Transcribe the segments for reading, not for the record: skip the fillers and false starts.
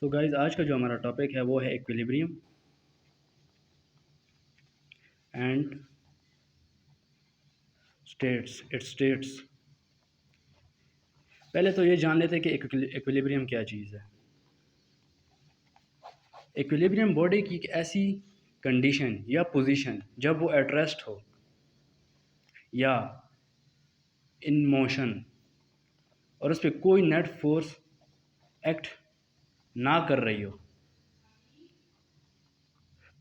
So guys आज का जो हमारा टॉपिक है वो है इक्विलिब्रियम एंड स्टेट्स। पहले तो ये जान लेते हैं कि इक्विलिब्रियम क्या चीज़ है। इक्विलिब्रियम बॉडी की एक ऐसी कंडीशन या पोजीशन जब वो एट रेस्ट हो या इन मोशन और उस पर कोई नेट फोर्स एक्ट ना कर रही हो,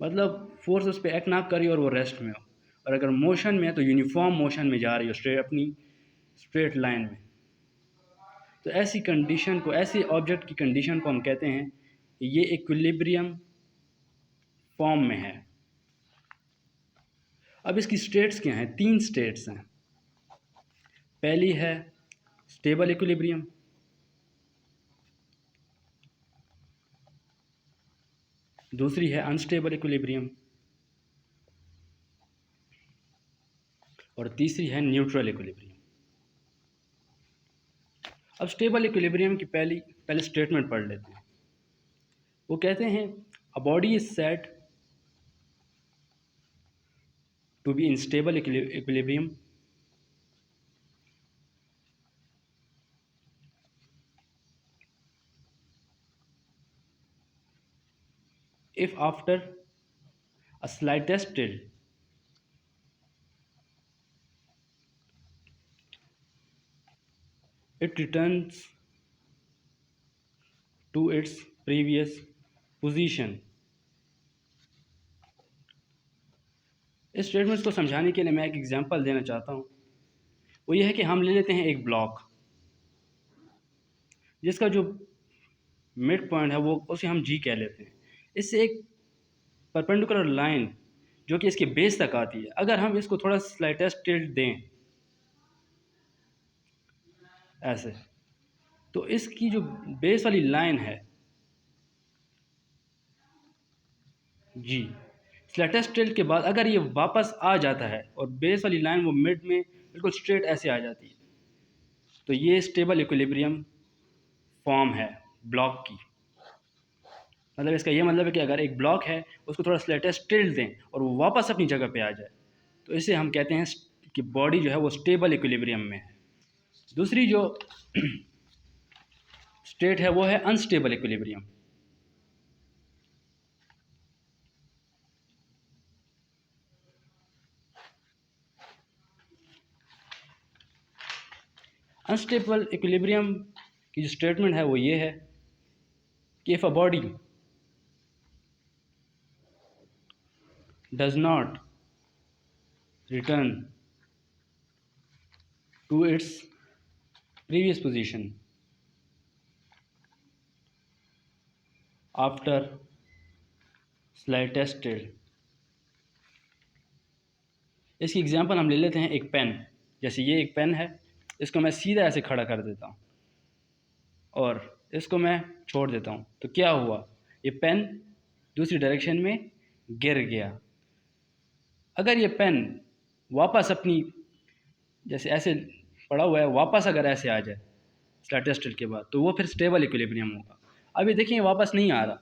मतलब फोर्स उस पर एक्ट ना कर रही हो और वो रेस्ट में हो, और अगर मोशन में है तो यूनिफॉर्म मोशन में जा रही हो, अपनी स्ट्रेट लाइन में। तो ऐसी कंडीशन को, ऐसे ऑब्जेक्ट की कंडीशन को हम कहते हैं कि ये इक्विलिब्रियम फॉर्म में है। अब इसकी स्टेट्स क्या हैं? 3 स्टेट्स हैं। पहली है स्टेबल इक्विलिब्रियम, दूसरी है अनस्टेबल इक्विलिब्रियम और तीसरी है न्यूट्रल इक्विलिब्रियम। अब स्टेबल इक्विलिब्रियम की पहले स्टेटमेंट पढ़ लेते हैं। वो कहते हैं a body is said to be in stable equilibrium if after a slightest tilt it returns to its previous position। इस स्टेटमेंट को समझाने के लिए मैं एक एग्जांपल देना चाहता हूँ। वो ये है कि हम ले लेते हैं एक ब्लॉक जिसका जो मिड पॉइंट है वो उसे हम जी कह लेते हैं। इससे एक परपेंडिकुलर लाइन जो कि इसके बेस तक आती है, अगर हम इसको थोड़ा स्लाइटेस्ट टिल्ट दें ऐसे, तो इसकी जो बेस वाली लाइन है जी, स्लाइटेस्ट टिल्ट के बाद अगर ये वापस आ जाता है और बेस वाली लाइन वो मिड में बिल्कुल स्ट्रेट ऐसे आ जाती है, तो ये स्टेबल इक्विलिब्रियम फॉर्म है ब्लॉक की। मतलब इसका ये मतलब है कि अगर एक ब्लॉक है उसको थोड़ा स्लाइटेस्ट टिल्ट दें और वो वापस अपनी जगह पे आ जाए, तो इसे हम कहते हैं कि बॉडी जो है वो स्टेबल इक्विलिब्रियम में है। दूसरी जो स्टेट है वो है अनस्टेबल इक्विलिब्रियम। अनस्टेबल इक्विलिब्रियम की जो स्टेटमेंट है वो ये है कि if a body does not return to its previous position after slightest tilt। इसकी एग्जांपल हम ले लेते हैं एक पेन। जैसे ये एक पेन है, इसको मैं सीधा ऐसे खड़ा कर देता हूँ और इसको मैं छोड़ देता हूँ, तो क्या हुआ? ये पेन दूसरी डायरेक्शन में गिर गया। अगर ये पेन वापस अपनी, जैसे ऐसे पड़ा हुआ है, वापस अगर ऐसे आ जाए स्लाइटेस्ट टिल्ट के बाद, तो वो फिर स्टेबल इक्विलिब्रियम होगा। अभी देखिए वापस नहीं आ रहा,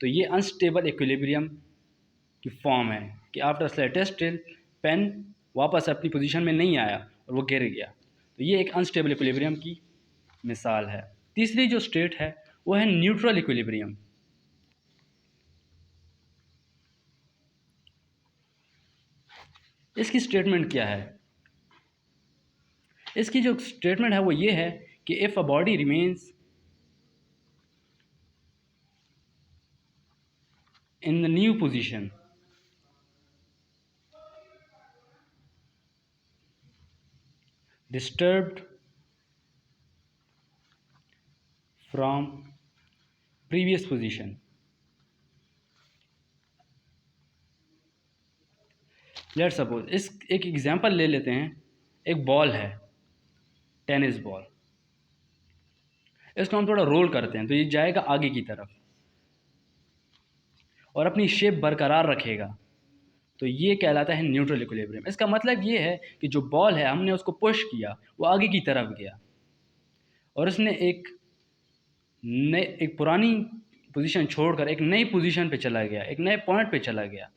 तो ये अनस्टेबल इक्विलिब्रियम की फॉर्म है कि आफ्टर स्लाइटेस्ट टिल्ट पेन वापस अपनी पोजीशन में नहीं आया और वो गिर गया। तो ये एक अनस्टेबल इक्विलिब्रियम की मिसाल है। तीसरी जो स्टेट है वो है न्यूट्रल इक्विलिब्रियम। इसकी स्टेटमेंट क्या है? इसकी जो स्टेटमेंट है वो ये है कि if a body remains in the new position disturbed from previous position, let's suppose, इस एक एग्जांपल ले लेते हैं। एक बॉल है, टेनिस बॉल, इसको हम थोड़ा रोल करते हैं तो ये जाएगा आगे की तरफ और अपनी शेप बरकरार रखेगा, तो ये कहलाता है न्यूट्रल इक्विलिब्रियम। इसका मतलब ये है कि जो बॉल है हमने उसको पुश किया, वो आगे की तरफ गया और उसने एक पुरानी पोजीशन छोड़कर एक नई पोजीशन पे चला गया, एक नए पॉइंट पे चला गया,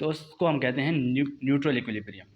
तो उसको हम कहते हैं न्यूट्रल इक्विलिब्रियम।